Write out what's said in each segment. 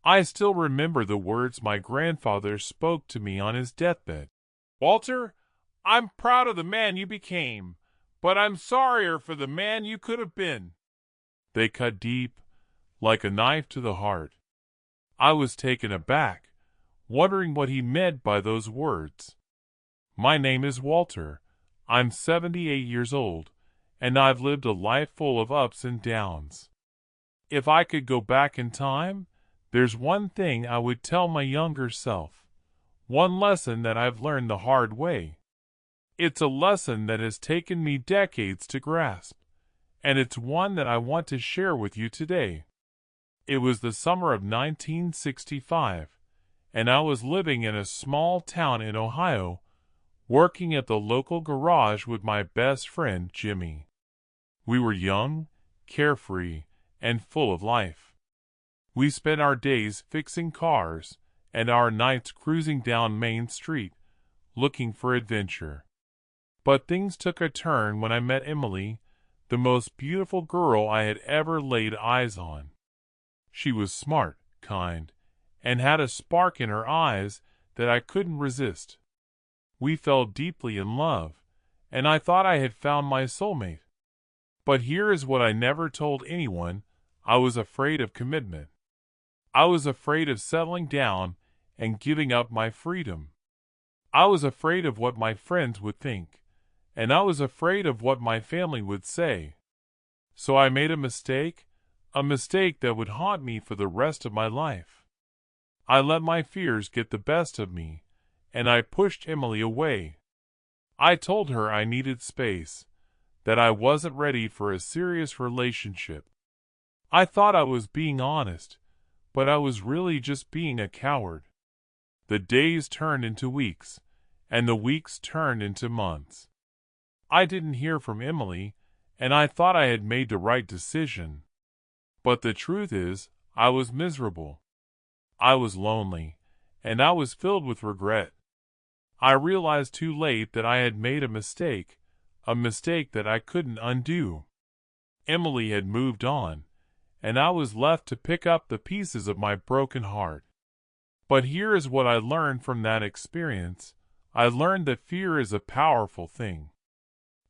I still remember the words my grandfather spoke to me on his deathbed. "Walter, I'm proud of the man you became, but I'm sorrier for the man you could have been." They cut deep, like a knife to the heart. I was taken aback, wondering what he meant by those words. My name is Walter. I'm 78 years old, and I've lived a life full of ups and downs. If I could go back in time, there's one thing I would tell my younger self. One lesson that I've learned the hard way. It's a lesson that has taken me decades to grasp, and it's one that I want to share with you today. It was the summer of 1965, and I was living in a small town in Ohio, working at the local garage with my best friend, Jimmy. We were young, carefree, and full of life. We spent our days fixing cars and our nights cruising down Main Street, looking for adventure. But things took a turn when I met Emily, the most beautiful girl I had ever laid eyes on. She was smart, kind, and had a spark in her eyes that I couldn't resist. We fell deeply in love, and I thought I had found my soulmate. But here is what I never told anyone. I was afraid of commitment. I was afraid of settling down and giving up my freedom. I was afraid of what my friends would think, and I was afraid of what my family would say. So I made a mistake that would haunt me for the rest of my life. I let my fears get the best of me, and I pushed Emily away. I told her I needed space, that I wasn't ready for a serious relationship. I thought I was being honest, but I was really just being a coward. The days turned into weeks, and the weeks turned into months. I didn't hear from Emily, and I thought I had made the right decision. But the truth is, I was miserable. I was lonely, and I was filled with regret. I realized too late that I had made a mistake that I couldn't undo. Emily had moved on, and I was left to pick up the pieces of my broken heart. But here is what I learned from that experience. I learned that fear is a powerful thing.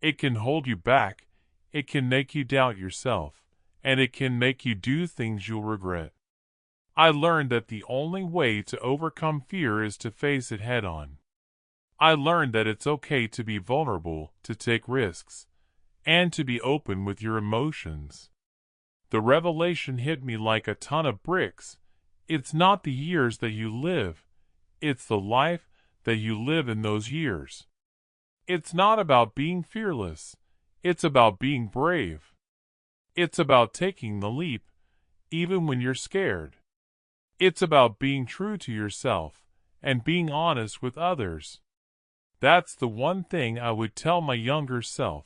It can hold you back, it can make you doubt yourself, and it can make you do things you'll regret. I learned that the only way to overcome fear is to face it head on. I learned that it's okay to be vulnerable, to take risks, and to be open with your emotions. The revelation hit me like a ton of bricks. It's not the years that you live, it's the life that you live in those years. It's not about being fearless, it's about being brave. It's about taking the leap, even when you're scared. It's about being true to yourself and being honest with others. That's the one thing I would tell my younger self.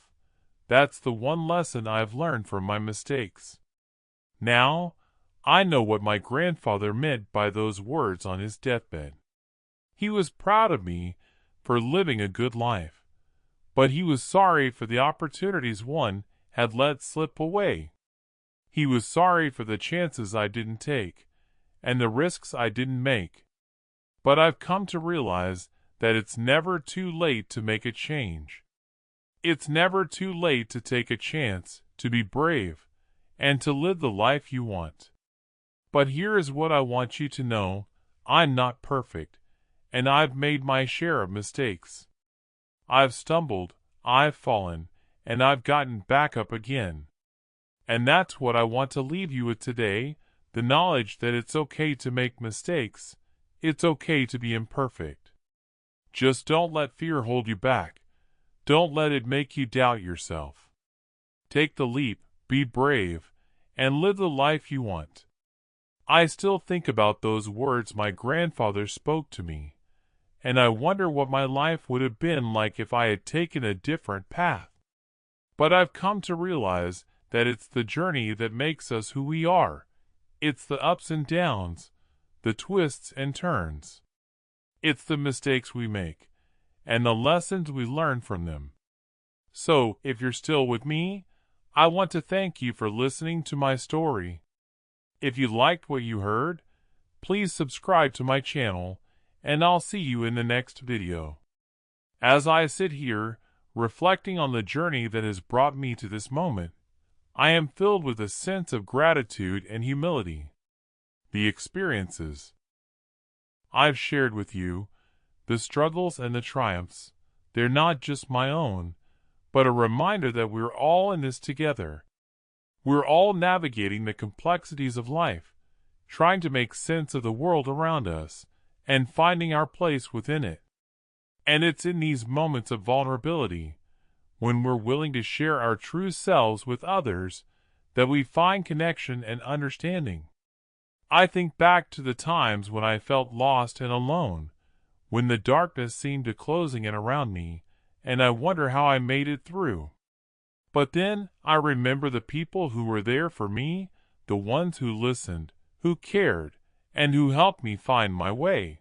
That's the one lesson I've learned from my mistakes. Now, I know what my grandfather meant by those words on his deathbed. He was proud of me for living a good life, but he was sorry for the opportunities one had let slip away. He was sorry for the chances I didn't take, and the risks I didn't make. But I've come to realize that it's never too late to make a change. It's never too late to take a chance, to be brave, and to live the life you want. But here is what I want you to know. I'm not perfect, and I've made my share of mistakes. I've stumbled, I've fallen, and I've gotten back up again. And that's what I want to leave you with today, the knowledge that it's okay to make mistakes. It's okay to be imperfect. Just don't let fear hold you back. Don't let it make you doubt yourself. Take the leap, be brave, and live the life you want. I still think about those words my grandfather spoke to me, and I wonder what my life would have been like if I had taken a different path. But I've come to realize that it's the journey that makes us who we are. It's the ups and downs, the twists and turns. It's the mistakes we make, and the lessons we learn from them. So, if you're still with me, I want to thank you for listening to my story. If you liked what you heard, please subscribe to my channel, and I'll see you in the next video. As I sit here, reflecting on the journey that has brought me to this moment, I am filled with a sense of gratitude and humility. The experiences I've shared with you, the struggles and the triumphs, they're not just my own, but a reminder that we're all in this together. We're all navigating the complexities of life, trying to make sense of the world around us, and finding our place within it. And it's in these moments of vulnerability, when we're willing to share our true selves with others, that we find connection and understanding. I think back to the times when I felt lost and alone, when the darkness seemed to closing in around me, and I wonder how I made it through. But then I remember the people who were there for me, the ones who listened, who cared, and who helped me find my way.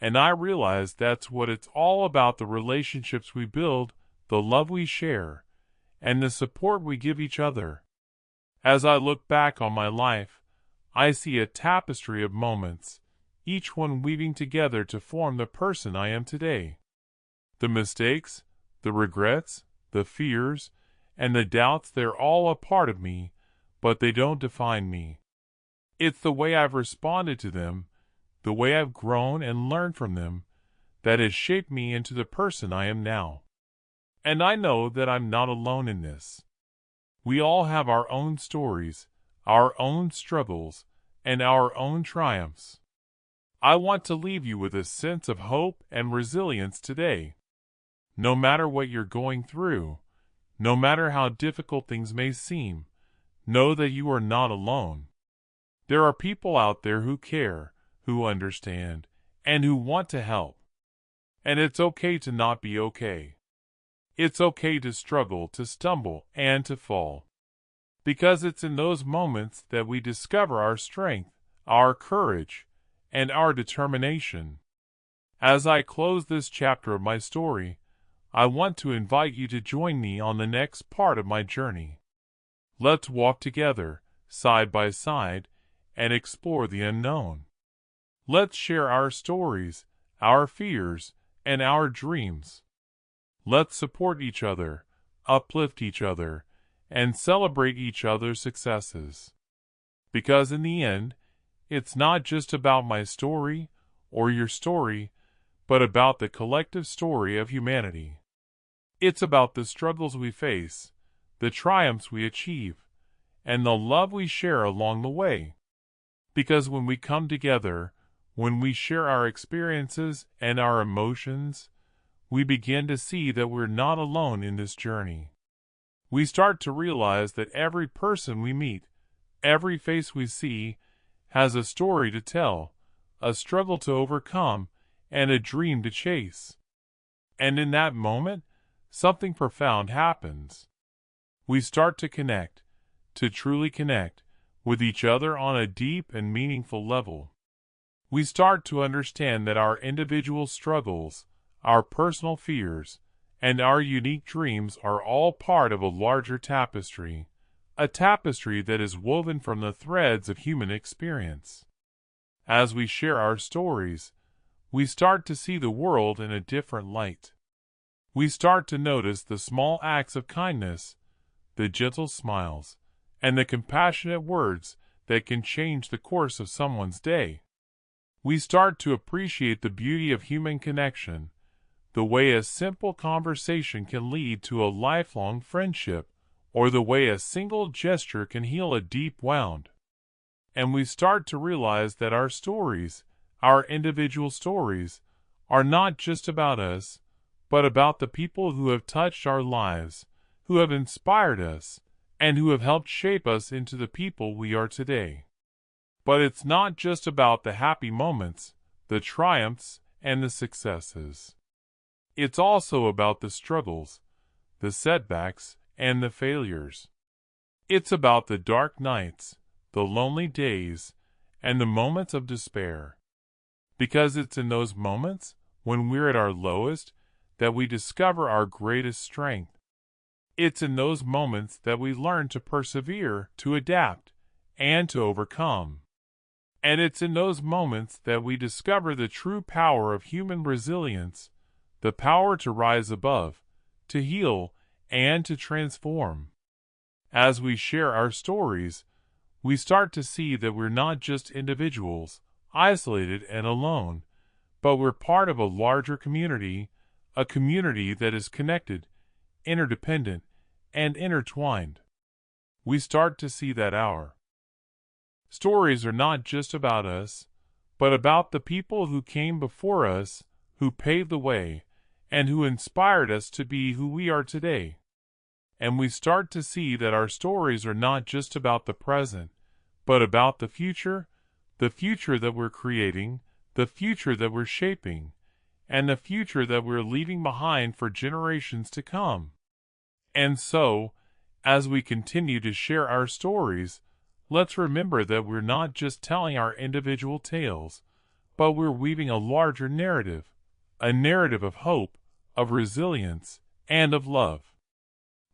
And I realized that's what it's all about, the relationships we build, the love we share, and the support we give each other. As I look back on my life, I see a tapestry of moments, each one weaving together to form the person I am today. The mistakes, the regrets, the fears, and the doubts, they're all a part of me, but they don't define me. It's the way I've responded to them, the way I've grown and learned from them, that has shaped me into the person I am now. And I know that I'm not alone in this. We all have our own stories, our own struggles, and our own triumphs. I want to leave you with a sense of hope and resilience today. No matter what you're going through, no matter how difficult things may seem, know that you are not alone. There are people out there who care, who understand, and who want to help. And it's okay to not be okay. It's okay to struggle, to stumble, and to fall. Because it's in those moments that we discover our strength, our courage, and our determination. As I close this chapter of my story, I want to invite you to join me on the next part of my journey. Let's walk together, side by side, and explore the unknown. Let's share our stories, our fears, and our dreams. Let's support each other, uplift each other, and celebrate each other's successes. Because in the end, it's not just about my story or your story, but about the collective story of humanity. It's about the struggles we face, the triumphs we achieve, and the love we share along the way. Because when we come together, when we share our experiences and our emotions, we begin to see that we're not alone in this journey. We start to realize that every person we meet, every face we see, has a story to tell, a struggle to overcome, and a dream to chase. And in that moment, something profound happens. We start to connect, to truly connect, with each other on a deep and meaningful level. We start to understand that our individual struggles, our personal fears, and our unique dreams are all part of a larger tapestry, a tapestry that is woven from the threads of human experience. As we share our stories, we start to see the world in a different light. We start to notice the small acts of kindness, the gentle smiles, and the compassionate words that can change the course of someone's day. We start to appreciate the beauty of human connection, the way a simple conversation can lead to a lifelong friendship, or the way a single gesture can heal a deep wound. And we start to realize that our stories, our individual stories, are not just about us, but about the people who have touched our lives, who have inspired us, and who have helped shape us into the people we are today. But it's not just about the happy moments, the triumphs, and the successes. It's also about the struggles, the setbacks, and the failures. It's about the dark nights, the lonely days, and the moments of despair. Because it's in those moments, when we're at our lowest, that we discover our greatest strength. It's in those moments that we learn to persevere, to adapt, and to overcome. And it's in those moments that we discover the true power of human resilience, the power to rise above, to heal, and to transform. As we share our stories, we start to see that we're not just individuals, isolated and alone, but we're part of a larger community, a community that is connected, interdependent, and intertwined. We start to see that our stories are not just about us, but about the people who came before us, who paved the way, and who inspired us to be who we are today. And we start to see that our stories are not just about the present, but about the future that we're creating, the future that we're shaping, and the future that we're leaving behind for generations to come. And so, as we continue to share our stories, let's remember that we're not just telling our individual tales, but we're weaving a larger narrative, a narrative of hope, of resilience, and of love.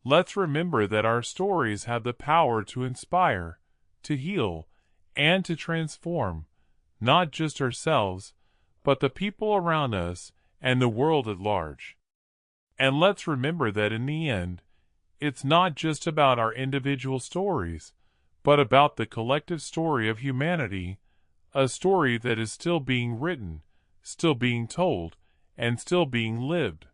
Let's remember that our stories have the power to inspire, to heal, and to transform, not just ourselves, but the people around us and the world at large. And let's remember that in the end, it's not just about our individual stories, but about the collective story of humanity, a story that is still being written, still being told, and still being lived.